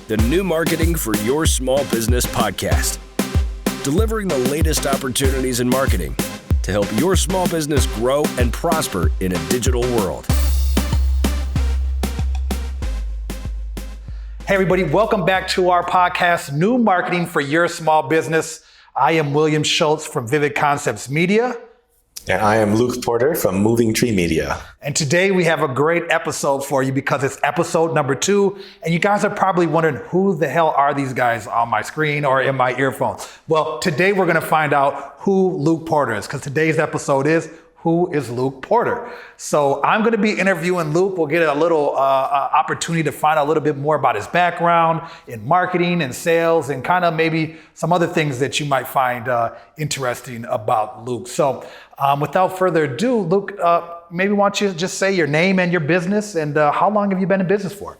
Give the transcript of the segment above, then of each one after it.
the New Marketing for Your Small Business podcast, delivering the latest opportunities in marketing to help your small business grow and prosper in a digital world. Hey everybody, welcome back to our podcast, New Marketing for Your Small Business. I am William Schultz from Vivid Concepts Media. And I am Luke Porter from Moving Tree Media. And today we have a great episode for you because it's episode number 2. And you guys are probably wondering, who the hell are these guys on my screen or in my earphones? Well, today we're going to find out who Luke Porter is, because today's episode is, who is Luke Porter? So I'm going to be interviewing Luke. We'll get a little opportunity to find out a little bit more about his background in marketing and sales and kind of maybe some other things that you might find interesting about Luke. So without further ado, Luke, maybe why don't you just say your name and your business and how long have you been in business for?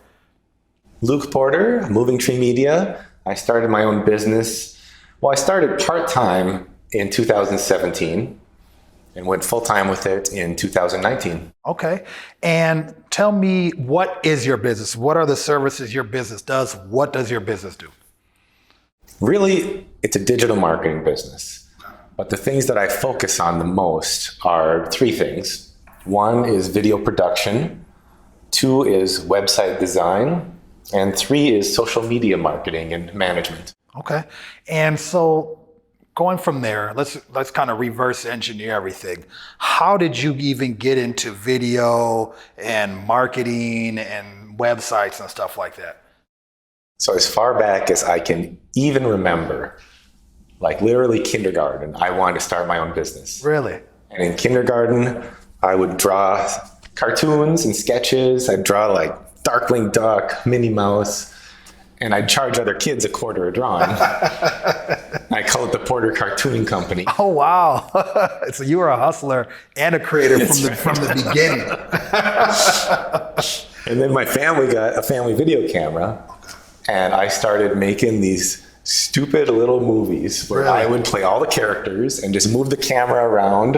Luke Porter, Moving Tree Media. I started my own business. Well, I started part-time in 2017. And went full-time with it in 2019. Okay. And tell me, what is your business? What are the services your business does? What does your business do? Really, it's a digital marketing business. But the things that I focus on the most are 3 things. 1 is video production. 2 is website design. And 3 is social media marketing and management. Okay. And so going from there, let's kind of reverse engineer everything. How did you even get into video and marketing and websites and stuff like that? So as far back as I can even remember, like literally kindergarten, I wanted to start my own business. Really? And in kindergarten, I would draw cartoons and sketches. I'd draw like Darkwing Duck, Minnie Mouse, and I'd charge other kids $0.25 a drawing. I call it the Porter Cartooning Company. Oh, wow. So you were a hustler and a creator from the beginning. And then my family got a family video camera, and I started making these stupid little movies where I would play all the characters and just move the camera around.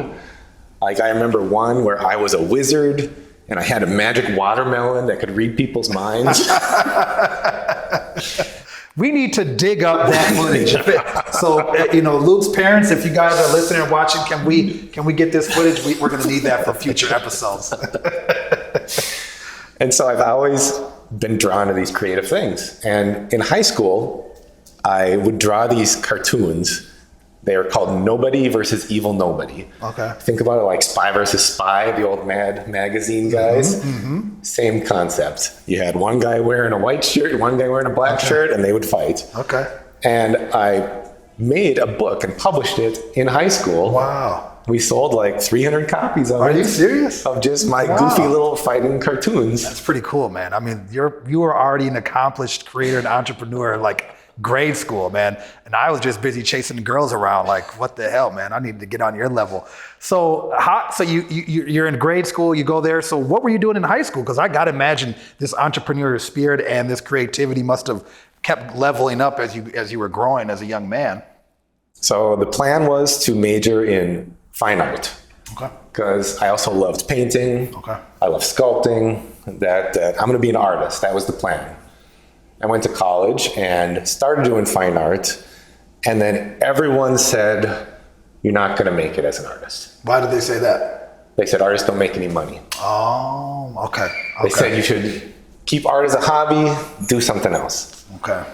Like I remember one where I was a wizard, and I had a magic watermelon that could read people's minds. We need to dig up that footage. So, Luke's parents, if you guys are listening and watching, can we get this footage? We're going to need that for future episodes. And so I've always been drawn to these creative things. And in high school, I would draw these cartoons. They are called Nobody versus Evil Nobody. Okay. Think about it like Spy versus Spy, the old Mad magazine guys. Mm-hmm. Same concept. You had one guy wearing a white shirt, one guy wearing a black shirt, and they would fight. Okay. And I made a book and published it in high school. Wow. We sold like 300 copies of it. Are you serious? Of just my goofy little fighting cartoons. That's pretty cool, man. I mean, you were already an accomplished creator and entrepreneur, like grade school, man. And I was just busy chasing girls around. Like, what the hell, man? I need to get on your level. So you're in grade school, you go there. So what were you doing in high school? Because I got to imagine this entrepreneurial spirit and this creativity must have kept leveling up as you were growing as a young man. So the plan was to major in fine art. Okay. Because I also loved painting. Okay. I love sculpting. That I'm going to be an artist. That was the plan. I went to college and started doing fine art. And then everyone said, you're not going to make it as an artist. Why did they say that? They said artists don't make any money. Oh, okay. They said you should keep art as a hobby, do something else. Okay.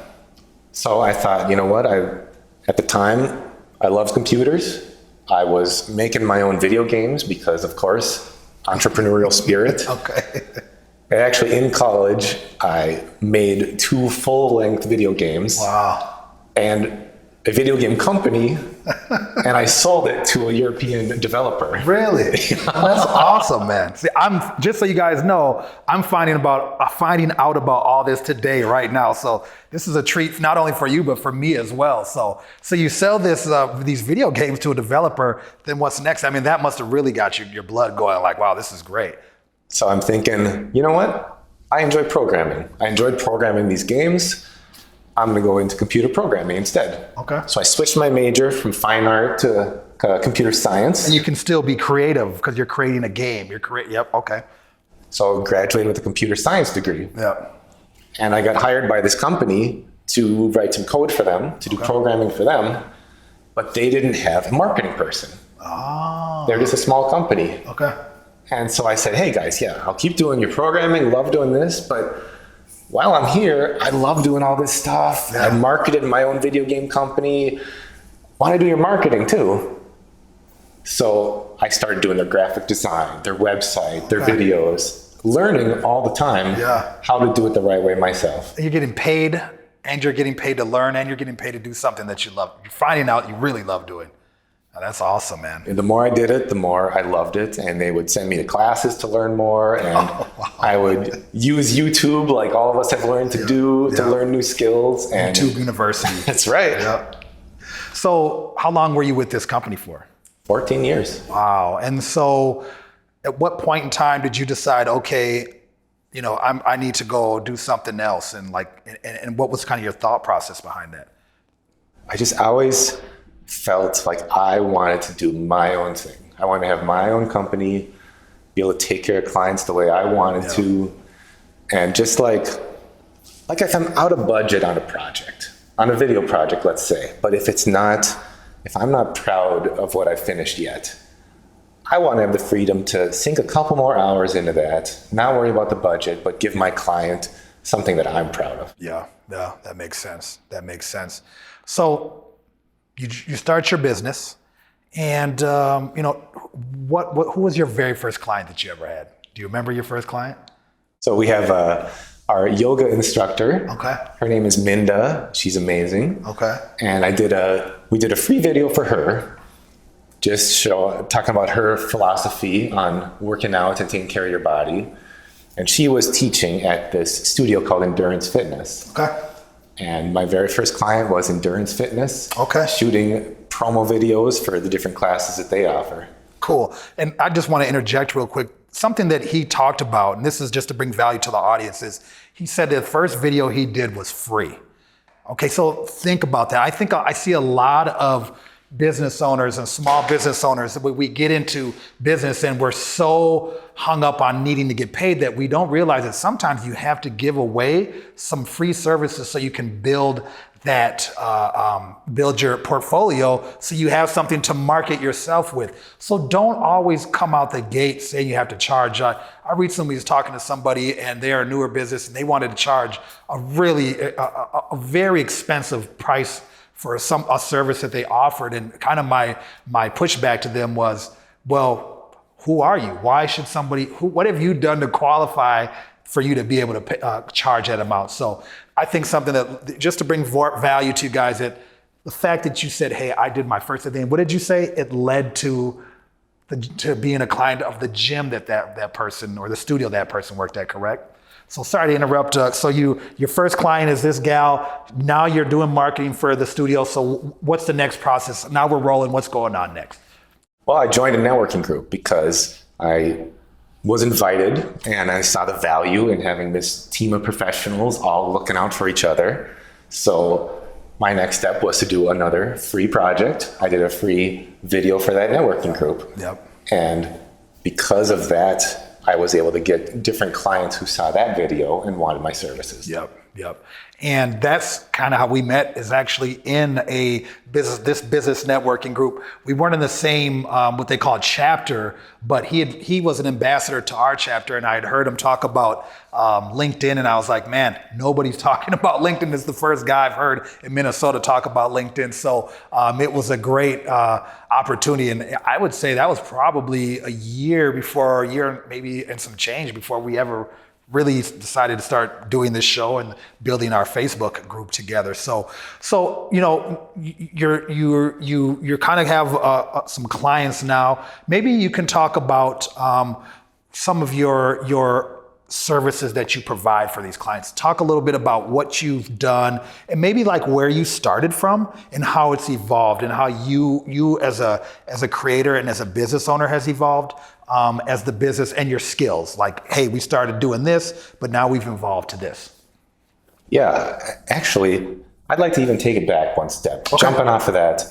So I thought, you know what? At the time, I loved computers. I was making my own video games because, of course, entrepreneurial spirit. Okay. Actually, in college, I made 2 full-length video games. Wow. And a video game company, and I sold it to a European developer. Really? That's awesome, man. See, just so you guys know, I'm finding out about all this today, right now. So this is a treat not only for you, but for me as well. So you sell these video games to a developer, then what's next? I mean, that must have really got your blood going like, wow, this is great. So I'm thinking, you know what? I enjoy programming. I enjoyed programming these games. I'm going to go into computer programming instead. Okay. So I switched my major from fine art to computer science. And you can still be creative because you're creating a game. Yep. Okay. So I graduated with a computer science degree. Yeah. And I got hired by this company to write some code for them, to do programming for them, but they didn't have a marketing person. Oh. They're just a small company. Okay. And so I said, hey guys, yeah, I'll keep doing your programming, love doing this, but while I'm here, I love doing all this stuff. Yeah. I marketed my own video game company. Want to do your marketing too? So I started doing their graphic design, their website, their videos, learning all the time how to do it the right way myself. You're getting paid, and you're getting paid to learn, and you're getting paid to do something that you love. You're finding out you really love doing. Oh, that's awesome, man. And the more I did it, the more I loved it. And they would send me to classes to learn more. And I would use YouTube like all of us have learned to do to learn new skills. And YouTube University. That's right. Yep. So how long were you with this company for? 14 years. Wow. And so at what point in time did you decide, okay, you know, I need to go do something else? And what was kind of your thought process behind that? I just always felt like I wanted to do my own thing. I wanted to have my own company, be able to take care of clients the way I wanted to. And just like if I'm out of budget on a project, on a video project, let's say, but if I'm not proud of what I've finished yet, I want to have the freedom to sink a couple more hours into that, not worry about the budget, but give my client something that I'm proud of. Yeah, that makes sense. That makes sense. So you start your business, and you know, who was your very first client that you ever had? Do you remember your first client? So we have our yoga instructor. Okay. Her name is Minda. She's amazing. Okay. And we did a free video for her, just talking about her philosophy on working out and taking care of your body. And she was teaching at this studio called Endurance Fitness. Okay. And my very first client was Endurance Fitness. Okay. Shooting promo videos for the different classes that they offer. Cool. And I just want to interject real quick. Something that he talked about, and this is just to bring value to the audience, is he said the first video he did was free. Okay, so think about that. I think I see a lot of business owners and small business owners, we get into business and we're so hung up on needing to get paid that we don't realize that sometimes you have to give away some free services so you can build that, build your portfolio so you have something to market yourself with. So don't always come out the gate saying you have to charge. I recently was talking to somebody and they're a newer business and they wanted to charge a very expensive price for a service that they offered. And kind of my pushback to them was, well, who are you? Why should what have you done to qualify for you to be able to charge that amount? So I think something that, just to bring value to you guys, that the fact that you said, hey, I did my first thing, what did you say? It led to being a client of the gym that person, or the studio that person worked at, correct? So sorry to interrupt. So your first client is this gal. Now you're doing marketing for the studio. So what's the next process? Now we're rolling. What's going on next? Well, I joined a networking group because I was invited and I saw the value in having this team of professionals all looking out for each other. So my next step was to do another free project. I did a free video for that networking group. Yep. And because of that, I was able to get different clients who saw that video and wanted my services. Yep. And that's kind of how we met, is actually in this business networking group. We weren't in the same, what they call chapter, but he was an ambassador to our chapter, and I had heard him talk about LinkedIn, and I was like, man, nobody's talking about LinkedIn. It's the first guy I've heard in Minnesota talk about LinkedIn. So it was a great opportunity, and I would say that was probably a year maybe and some change before we ever really decided to start doing this show and building our Facebook group together. So you know, you kind of have some clients now. Maybe you can talk about some of your services that you provide for these clients. Talk a little bit about what you've done and maybe like where you started from and how it's evolved, and how you as a creator and as a business owner has evolved as the business, and your skills. Like, hey, we started doing this, but now we've evolved to this. Yeah, actually, I'd like to even take it back one step. Okay. Jumping off of that,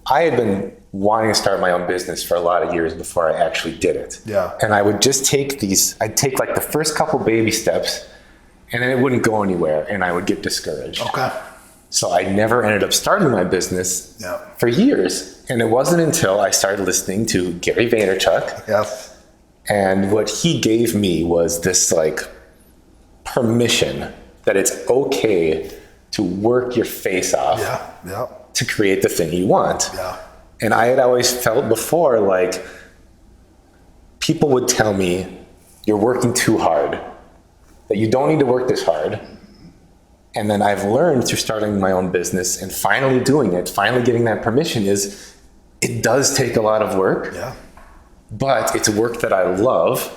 I had been wanting to start my own business for a lot of years before I actually did it. Yeah. And I would just I'd take like the first couple baby steps, and then it wouldn't go anywhere and I would get discouraged. Okay. So I never ended up starting my business for years. And it wasn't until I started listening to Gary Vaynerchuk. Yes. And what he gave me was this like permission that it's okay to work your face off to create the thing you want. Yeah. And I had always felt before like people would tell me, you're working too hard, that you don't need to work this hard. And then I've learned through starting my own business and finally doing it, finally getting that permission is it does take a lot of work, but it's work that I love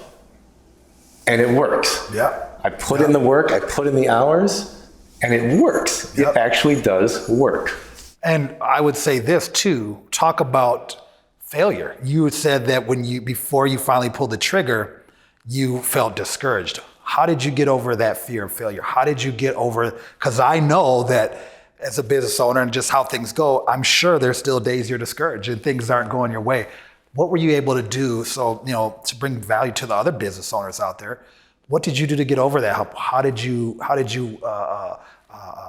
and it works. Yeah. I put in the work, I put in the hours, and it works. It actually does work. And I would say this too, talk about failure. You said that before you finally pulled the trigger, you felt discouraged. How did you get over that fear of failure? How did you get over, because I know that as a business owner and just how things go, I'm sure there's still days you're discouraged and things aren't going your way. What were you able to do to bring value to the other business owners out there? What did you do to get over that? How did you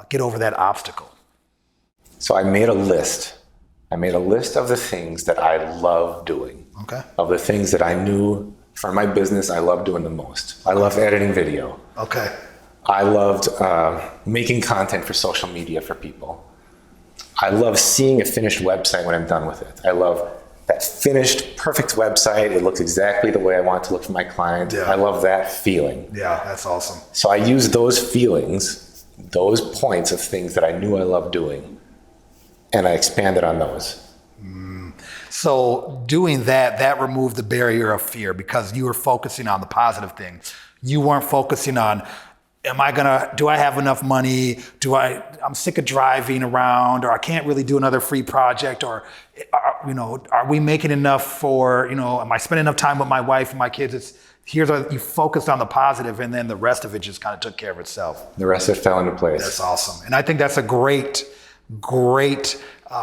get over that obstacle? So I made a list. I made a list of the things that I love doing. Okay. Of the things that I knew for my business I love doing the most. I love editing video. Okay. I loved making content for social media for people. I love seeing a finished website when I'm done with it. I love that finished, perfect website. It looks exactly the way I want it to look for my client. Yeah. I love that feeling. Yeah, that's awesome. So I use those feelings, those points of things that I knew I loved doing, and I expanded on those. So doing that removed the barrier of fear because you were focusing on the positive things. You weren't focusing on, do I have enough money? I'm sick of driving around, or I can't really do another free project, or, are we making enough for, am I spending enough time with my wife and my kids? You focused on the positive, and then the rest of it just kind of took care of itself. The rest of it fell into place. That's awesome. And I think that's a great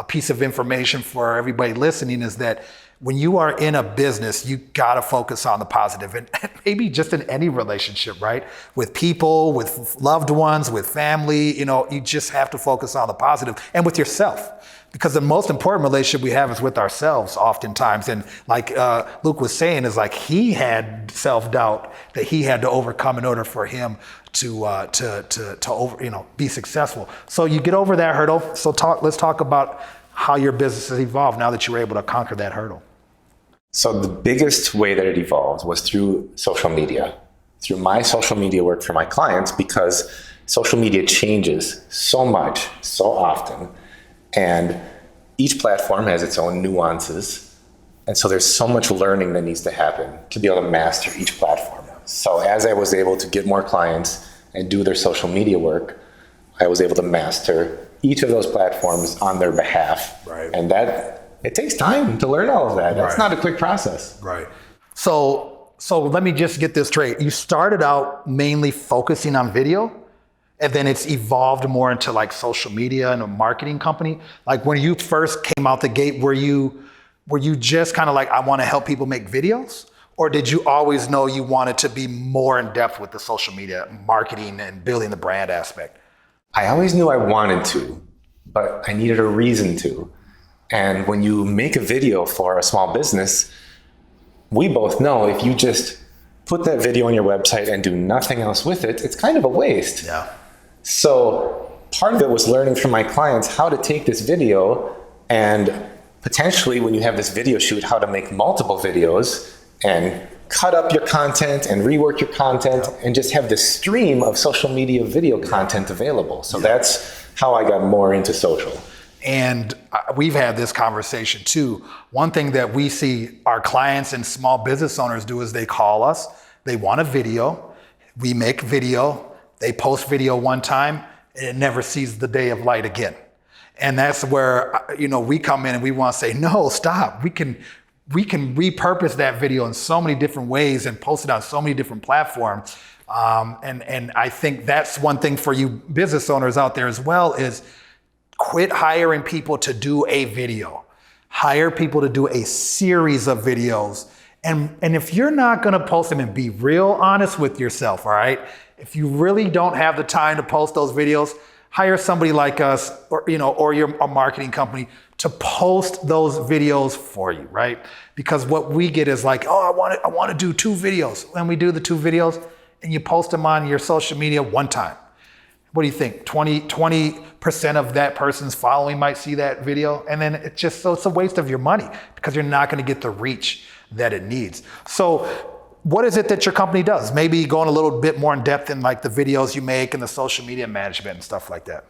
piece of information for everybody listening, is that when you are in a business, you got to focus on the positive, and maybe just in any relationship, right? With people, with loved ones, with family, you just have to focus on the positive, and with yourself, because the most important relationship we have is with ourselves oftentimes. And like Luke was saying, is like he had self-doubt that he had to overcome in order for him to be successful. So you get over that hurdle. So let's talk about how your business has evolved now that you were able to conquer that hurdle. So the biggest way that it evolved was through social media, through my social media work for my clients, because social media changes so much, so often, and each platform has its own nuances. And so there's so much learning that needs to happen to be able to master each platform. So as I was able to get more clients and do their social media work, I was able to master each of those platforms on their behalf. Right. And it takes time to learn all of that. That's Right. not a quick process. Right. So let me just get this straight. You started out mainly focusing on video, and then it's evolved more into like social media and a marketing company. Like when you first came out the gate, were you just kind of like, I want to help people make videos? Or did you always know you wanted to be more in depth with the social media marketing and building the brand aspect? I always knew I wanted to, but I needed a reason to. And when you make a video for a small business, we both know if you just put that video on your website and do nothing else with it, it's kind of a waste. Yeah. So part of it was learning from my clients how to take this video and potentially, when you have this video shoot, how to make multiple videos and cut up your content and rework your content and just have this stream of social media video content available. So that's how I got more into social. And we've had this conversation too. One thing that we see our clients and small business owners do is they call us, they want a video, we make video, they post video one time, and it never sees the day of light again. And that's where, we come in and we want to say, no, stop. We can repurpose that video in so many different ways and post it on so many different platforms. And I think that's one thing for you business owners out there as well, is quit hiring people to do a video. Hire people to do a series of videos And if you're not gonna post them, and be real honest with yourself, all right? If you really don't have the time to post those videos, hire somebody like us, or a marketing company to post those videos for you, right? Because what we get is like, oh, I want to do 2 videos. And we do the 2 videos and you post them on your social media one time. What do you think? 20% of that person's following might see that video. And then it's a waste of your money because you're not going to get the reach that it needs. So what is it that your company does? Maybe going a little bit more in depth in like the videos you make and the social media management and stuff like that.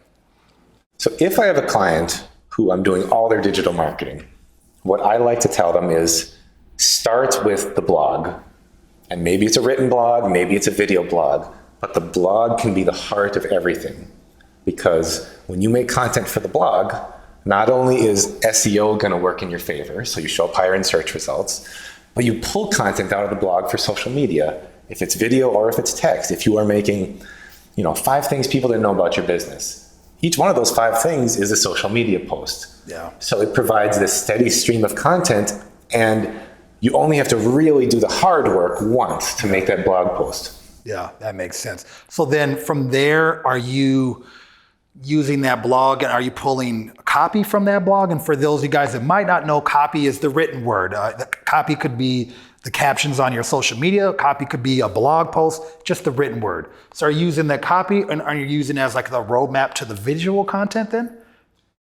So if I have a client who I'm doing all their digital marketing, what I like to tell them is start with the blog. And maybe it's a written blog, maybe it's a video blog, but the blog can be the heart of everything. Because when you make content for the blog, not only is SEO going to work in your favor, so you show up higher in search results, but you pull content out of the blog for social media, if it's video or if it's text. If you are making, 5 things people didn't know about your business, each one of those 5 things is a social media post. Yeah. So it provides this steady stream of content, and you only have to really do the hard work once to make that blog post. Yeah, that makes sense. So then from there, are you using that blog and are you pulling copy from that blog? And for those of you guys that might not know, copy is the written word. The copy could be the captions on your social media. Copy could be a blog post, just the written word. So are you using that copy and are you using it as like the roadmap to the visual content then?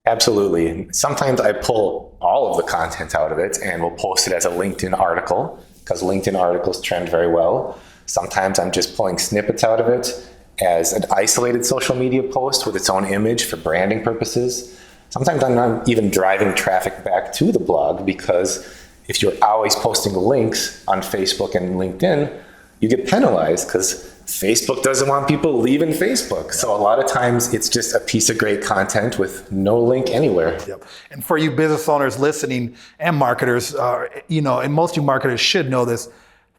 Absolutely. Sometimes I pull all of the content out of it and we'll post it as a LinkedIn article because LinkedIn articles trend very well. Sometimes I'm just pulling snippets out of it as an isolated social media post with its own image for branding purposes. Sometimes I'm not even driving traffic back to the blog because if you're always posting links on Facebook and LinkedIn, you get penalized because Facebook doesn't want people leaving Facebook. So a lot of times it's just a piece of great content with no link anywhere. Yep. And for you business owners listening and marketers, and most of you marketers should know this,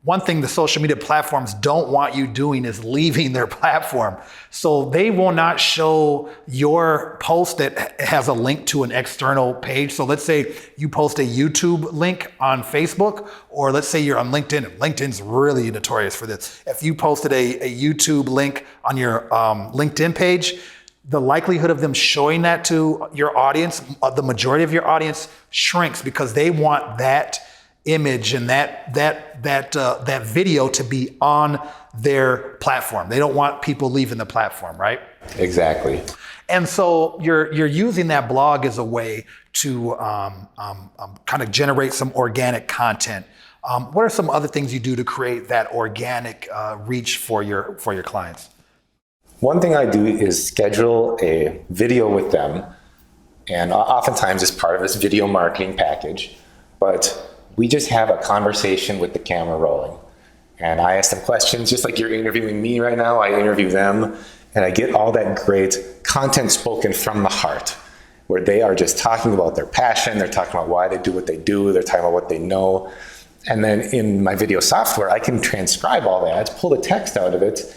one thing the social media platforms don't want you doing is leaving their platform. So they will not show your post that has a link to an external page. So let's say you post a YouTube link on Facebook, or let's say you're on LinkedIn. LinkedIn's really notorious for this. If you posted a YouTube link on your LinkedIn page, the likelihood of them showing that to your audience, the majority of your audience, shrinks because they want that image and that video to be on their platform. They don't want people leaving the platform, right? Exactly. And so you're using that blog as a way to kind of generate some organic content. What are some other things you do to create that organic reach for your clients? One thing I do is schedule a video with them, and oftentimes it's part of this video marketing package, but we just have a conversation with the camera rolling. And I ask them questions, just like you're interviewing me right now, I interview them, and I get all that great content spoken from the heart, where they are just talking about their passion, they're talking about why they do what they do, they're talking about what they know. And then in my video software, I can transcribe all that, pull the text out of it,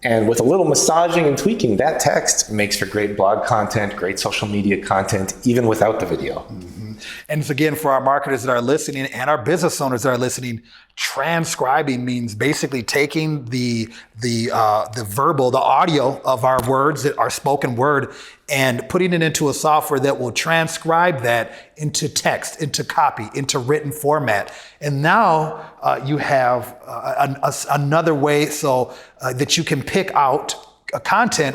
and with a little massaging and tweaking, that text makes for great blog content, great social media content, even without the video. Mm-hmm. And so again, for our marketers that are listening and our business owners that are listening, transcribing means basically taking the verbal, the audio of our words, that our spoken word, and putting it into a software that will transcribe that into text, into copy, into written format. And now you have another way so that you can pick out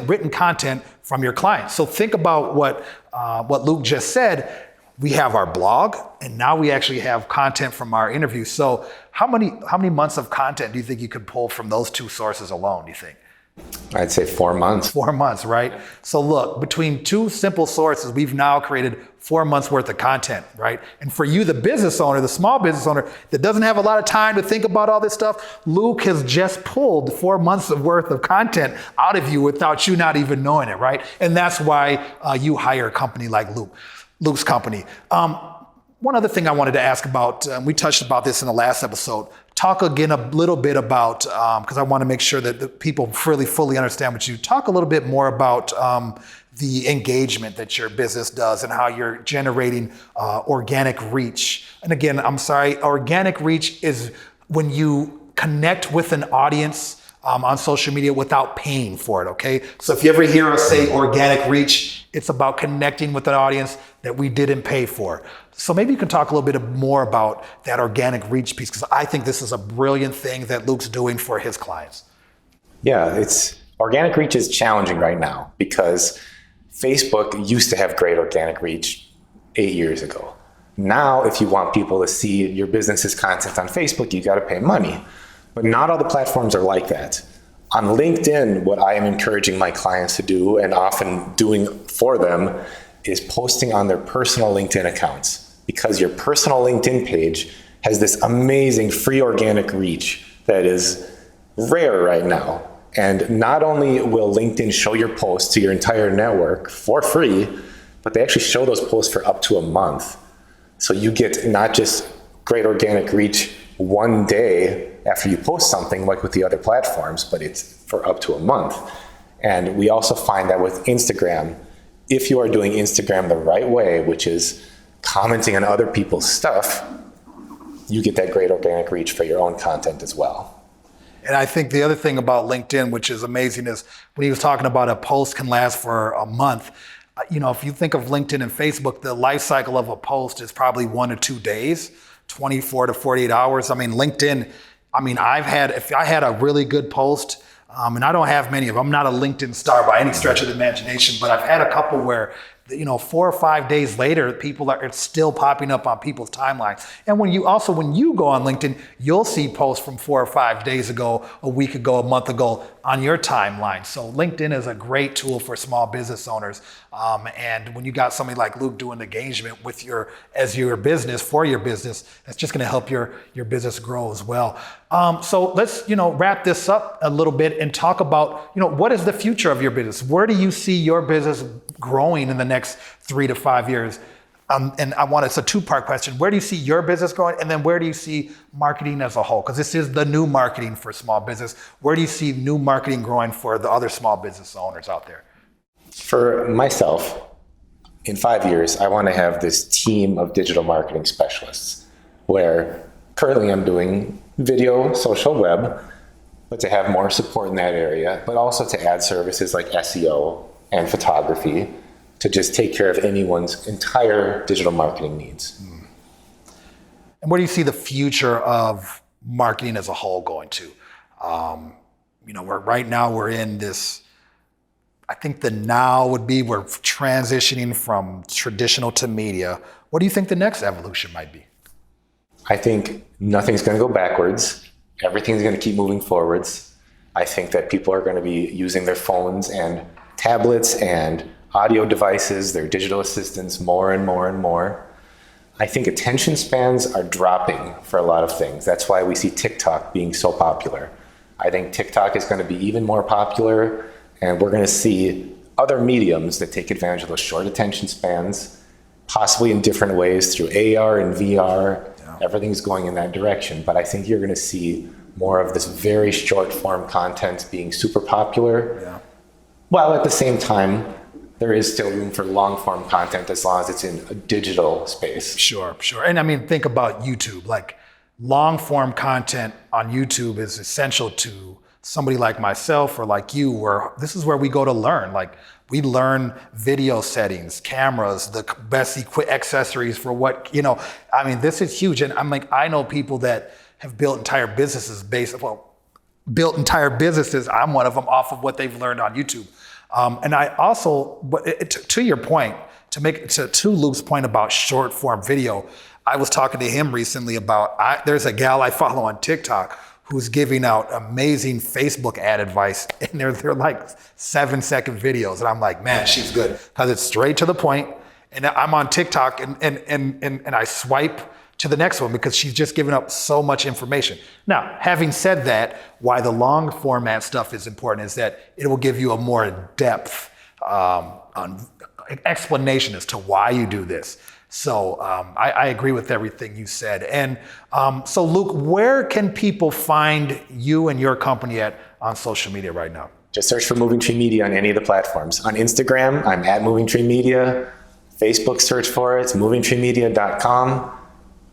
written content from your clients. So think about what Luke just said. We have our blog, and now we actually have content from our interviews. So how many months of content do you think you could pull from those 2 sources alone, do you think? I'd say 4 months. 4 months, right? So look, between 2 simple sources, we've now created 4 months worth of content, right? And for you, the business owner, the small business owner that doesn't have a lot of time to think about all this stuff, Luke has just pulled 4 months of worth of content out of you without you not even knowing it, right? And that's why you hire a company like Luke's company. One other thing I wanted to ask about, we touched about this in the last episode, talk again a little bit about, because I want to make sure that the people really fully understand what you talk a little bit more about the engagement that your business does and how you're generating organic reach. And again, I'm sorry, organic reach is when you connect with an audience on social media without paying for it, okay? So if you ever hear us say organic reach, it's about connecting with an audience that we didn't pay for. So maybe you can talk a little bit more about that organic reach piece, because I think this is a brilliant thing that Luke's doing for his clients. Yeah, organic reach is challenging right now because Facebook used to have great organic reach 8 years ago. Now, if you want people to see your business's content on Facebook, you got to pay money. But not all the platforms are like that. On LinkedIn, what I am encouraging my clients to do, and often doing for them, is posting on their personal LinkedIn accounts, because your personal LinkedIn page has this amazing free organic reach that is rare right now. And not only will LinkedIn show your posts to your entire network for free, but they actually show those posts for up to a month. So you get not just great organic reach one day after you post something like with the other platforms, but it's for up to a month. And we also find that with Instagram, if you are doing Instagram the right way, which is commenting on other people's stuff, you get that great organic reach for your own content as well. And I think the other thing about LinkedIn, which is amazing, is when he was talking about a post can last for a month. You know, if you think of LinkedIn and Facebook, the life cycle of a post is probably 1 to 2 days, 24 to 48 hours. I mean, LinkedIn, if I had a really good post, and I don't have many of them, I'm not a LinkedIn star by any stretch of the imagination, but I've had a couple where, 4 or 5 days later, it's still popping up on people's timelines. And when you go on LinkedIn, you'll see posts from 4 or 5 days ago, a week ago, a month ago on your timeline. So LinkedIn is a great tool for small business owners. And when you got somebody like Luke doing engagement with your business, for your business, that's just going to help your business grow as well. So let's, wrap this up a little bit and talk about, what is the future of your business? Where do you see your business growing in the next 3 to 5 years? And it's a two-part question. Where do you see your business going? And then where do you see marketing as a whole? Because this is the new marketing for small business. Where do you see new marketing growing for the other small business owners out there? For myself, in 5 years, I want to have this team of digital marketing specialists where currently I'm doing video, social, web, but to have more support in that area, but also to add services like SEO and photography to just take care of anyone's entire digital marketing needs. And where do you see the future of marketing as a whole going to? Right now we're in this, I think the now would be we're transitioning from traditional to media. What do you think the next evolution might be? I think nothing's going to go backwards. Everything's going to keep moving forwards. I think that people are going to be using their phones and tablets and audio devices, their digital assistants, more and more and more. I think attention spans are dropping for a lot of things. That's why we see TikTok being so popular. I think TikTok is going to be even more popular, and we're going to see other mediums that take advantage of those short attention spans, possibly in different ways through AR and VR. Yeah. Everything's going in that direction. But I think you're going to see more of this very short form content being super popular. Yeah. While at the same time, there is still room for long form content as long as it's in a digital space. Sure. And think about YouTube. Like long form content on YouTube is essential to somebody like myself or like you, where this is where we go to learn. Like we learn video settings, cameras, the best accessories for what, this is huge. And I know people that have built entire businesses I'm one of them, off of what they've learned on YouTube. And I also, to your point, to Luke's point about short form video, I was talking to him recently about, there's a gal I follow on TikTok who's giving out amazing Facebook ad advice, and they're like 7-second videos. And I'm like, man, she's good, because it's straight to the point. And I'm on TikTok and I swipe to the next one because she's just giving up so much information. Now, having said that, why the long format stuff is important is that it will give you a more depth explanation as to why you do this. So I agree with everything you said. And so Luke, where can people find you and your company on social media right now? Just search for Moving Tree Media on any of the platforms. On Instagram, I'm at Moving Tree Media. Facebook, search for it. It's movingtreemedia.com.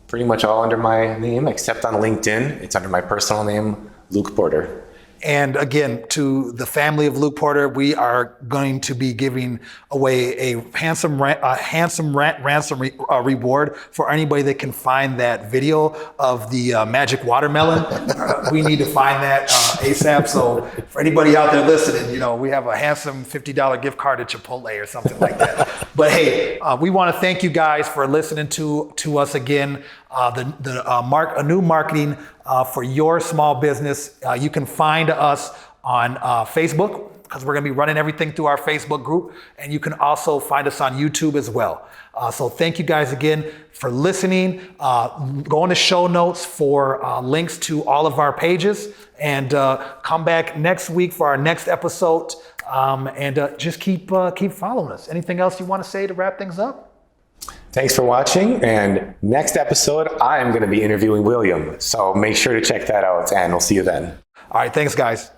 Pretty much all under my name, except on LinkedIn. It's under my personal name, Luke Porter. And again, to the family of Luke Porter, we are going to be giving away a handsome ransom reward for anybody that can find that video of the magic watermelon. We need to find that ASAP. So for anybody out there listening, we have a handsome $50 gift card at Chipotle or something like that. But hey, we want to thank you guys for listening to us again. A new marketing for your small business. You can find us on Facebook, because we're going to be running everything through our Facebook group. And you can also find us on YouTube as well. So thank you guys again for listening. Go into show notes for links to all of our pages, and come back next week for our next episode. And just keep following us. Anything else you want to say to wrap things up? Thanks for watching, and next episode, I'm going to be interviewing William. So make sure to check that out, and we'll see you then. All right, thanks, guys.